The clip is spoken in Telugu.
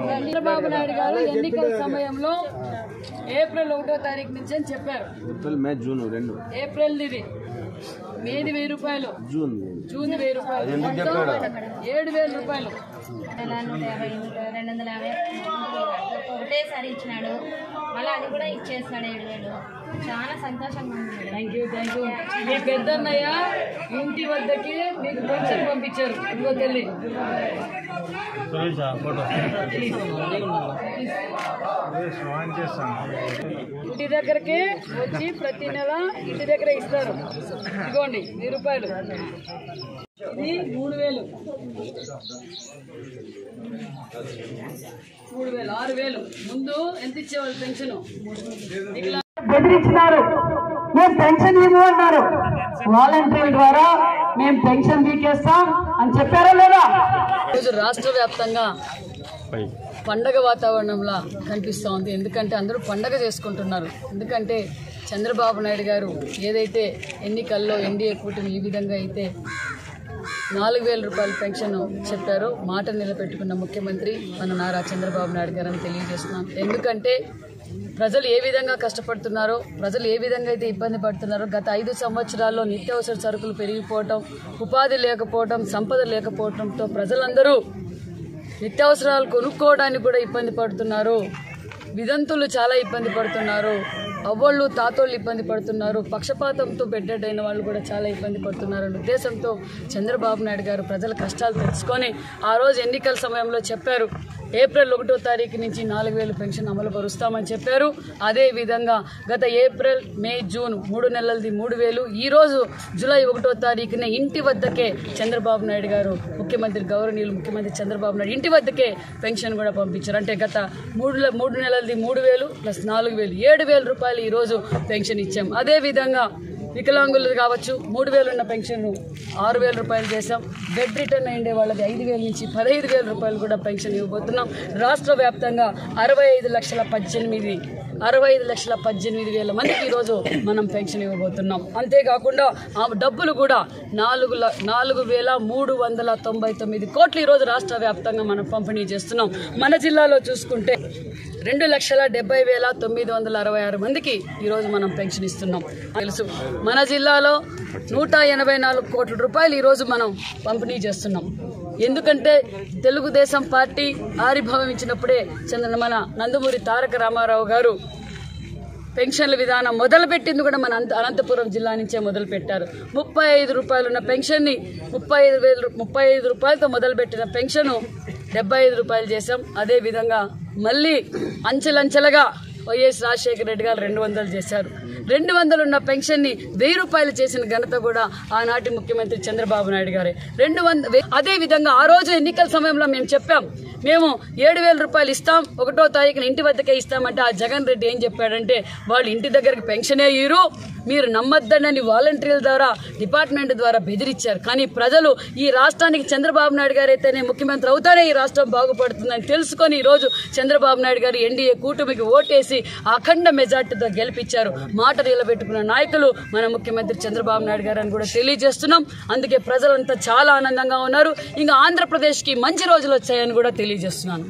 చంద్రబాబు నాయుడు గారు ఎన్నికల సమయంలో ఏప్రిల్ 1వ తారీఖు నుంచి అని చెప్పారు. ఏప్రిల్ ఇది, మేది 1000 రూపాయలు, జూన్ 1000 రూపాయలు, 7000 రూపాయలు, 250 ఒకటేసారి ఇచ్చినాడు. మళ్ళీ అది కూడా ఇచ్చేస్తాడు 7000. చాలా సంతోషంగా ఉంది. Thank you. మీ పెద్దన్నయ్య ఇంటి వద్దకి మీకు పెన్షన్ పంపించారు. ఇంకో తల్లి ఇంటి దగ్గరకే వచ్చి ప్రతి నెల ఇంటి దగ్గర ఇస్తారు. ఇదిగోండి 1000 రూపాయలు, ఇది 3000, 6000. ముందు ఎంత ఇచ్చేవాళ్ళు పెన్షన్? బెదిరించినారు, మేము పెన్షన్ ఇవ్వమన్నారు. వాలంటీర్ల ద్వారా మేము పెన్షన్ తీకేస్తాం అని చెప్పారా లేదా? ఈరోజు రాష్ట్ర వ్యాప్తంగా పండగ వాతావరణంలా కనిపిస్తూ ఉంది. ఎందుకంటే అందరూ పండగ చేసుకుంటున్నారు. ఎందుకంటే చంద్రబాబు నాయుడు గారు ఏదైతే ఎన్నికల్లో ఎన్డీఏ కూటమి ఈ విధంగా అయితే 4000 రూపాయల పెన్షన్ చెప్పారో మాట నిలబెట్టుకున్న ముఖ్యమంత్రి మన నారా చంద్రబాబు నాయుడు గారు అని తెలియజేస్తున్నాను. ఎందుకంటే ప్రజలు ఏ విధంగా కష్టపడుతున్నారో, ప్రజలు ఏ విధంగా అయితే ఇబ్బంది పడుతున్నారో, గత 5 సంవత్సరాల్లో నిత్యావసర సరుకులు పెరిగిపోవటం, ఉపాధి లేకపోవటం, సంపద లేకపోవడంతో ప్రజలందరూ నిత్యావసరాలు కొనుక్కోవడానికి కూడా ఇబ్బంది పడుతున్నారు. విదంతులు చాలా ఇబ్బంది పడుతున్నారు. అవ్వళ్ళు తాతోళ్ళు ఇబ్బంది పడుతున్నారు. పక్షపాతంతో బెడ్డైన వాళ్ళు కూడా చాలా ఇబ్బంది పడుతున్నారు అనే ఉద్దేశంతో చంద్రబాబు నాయుడు గారు ప్రజల కష్టాలు తెలుసుకొని ఆ రోజు ఎన్నికల సమయంలో చెప్పారు, ఏప్రిల్ 1వ తారీఖు నుంచి 4000 పెన్షన్ అమలు పరుస్తామని చెప్పారు. అదేవిధంగా గత ఏప్రిల్, మే, జూన్ 3 నెలలది 3000. ఈరోజు జూలై 1వ తారీఖున ఇంటి వద్దకే చంద్రబాబు నాయుడు గారు ముఖ్యమంత్రి, గౌరవనీయులు ముఖ్యమంత్రి చంద్రబాబు నాయుడు ఇంటి వద్దకే పెన్షన్ కూడా పంపించారు. అంటే గత 3 నెలలది 3000 ప్లస్ 4000, 7000 రూపాయలు ఈరోజు పెన్షన్ ఇచ్చాం. అదేవిధంగా వికలాంగులు కావచ్చు, 3000 ఉన్న పెన్షన్ 6000 రూపాయలు చేశాం. బెడ్ రిటర్న్ అయ్యే వాళ్ళకి 5000 నుంచి 15000 రూపాయలు కూడా పెన్షన్ ఇవ్వబోతున్నాం. రాష్ట్ర వ్యాప్తంగా 65,18,000 మందికి ఈరోజు మనం పెన్షన్ ఇవ్వబోతున్నాం. అంతేకాకుండా ఆ డబ్బులు కూడా 4,399 కోట్లు ఈరోజు రాష్ట్ర వ్యాప్తంగా మనం పంపిణీ చేస్తున్నాం. మన జిల్లాలో చూసుకుంటే 2,70,966 మందికి ఈరోజు మనం పెన్షన్ ఇస్తున్నాం. తెలుసు, మన జిల్లాలో 184 కోట్ల రూపాయలు ఈరోజు మనం పంపిణీ చేస్తున్నాం. ఎందుకంటే తెలుగుదేశం పార్టీ ఆవిర్భవించినప్పుడే మన నందమూరి తారక రామారావు గారు పెన్షన్ల విధానం మొదలుపెట్టింది కూడా మన అనంతపురం జిల్లా నుంచే మొదలుపెట్టారు. 35 రూపాయలు ఉన్న పెన్షన్ని 35 రూపాయలతో మొదలుపెట్టిన పెన్షన్ 75 రూపాయలు చేశాం. అదేవిధంగా మళ్ళీ అంచెలంచెలుగా వైఎస్ రాజశేఖర రెడ్డి గారు 200 చేశారు. 200 ఉన్న పెన్షన్ని 1000 రూపాయలు చేసిన ఘనత కూడా ఆనాటి ముఖ్యమంత్రి చంద్రబాబు నాయుడు గారే. 200. అదేవిధంగా ఆ రోజు ఎన్నికల సమయంలో మేము చెప్పాం, మేము 7000 రూపాయలు ఇస్తాం, 1వ తారీఖున ఇంటి వద్దకే ఇస్తామంటే ఆ జగన్ రెడ్డి ఏం చెప్పాడంటే, వాళ్ళు ఇంటి దగ్గరికి పెన్షనే ఇయ్యరు, మీరు నమ్మొద్దని వాలంటీర్ల ద్వారా, డిపార్ట్మెంట్ ద్వారా బెదిరించారు. కానీ ప్రజలు ఈ రాష్ట్రానికి చంద్రబాబు నాయుడు గారు అయితేనే ముఖ్యమంత్రి అవుతానే ఈ రాష్ట్రం బాగుపడుతుందని తెలుసుకొని ఈరోజు చంద్రబాబు నాయుడు గారు ఎన్డీఏ కూటమికి ఓటేసి అఖండ మెజార్టీతో గెలిపించారు. మాట నిలబెట్టుకున్న నాయకులు మన ముఖ్యమంత్రి చంద్రబాబు నాయుడు గారు అని కూడా తెలియజేస్తున్నాం. అందుకే ప్రజలంతా చాలా ఆనందంగా ఉన్నారు. ఇంకా ఆంధ్రప్రదేశ్కి మంచి రోజులు వచ్చాయని కూడా తెలియజేస్తున్నాను.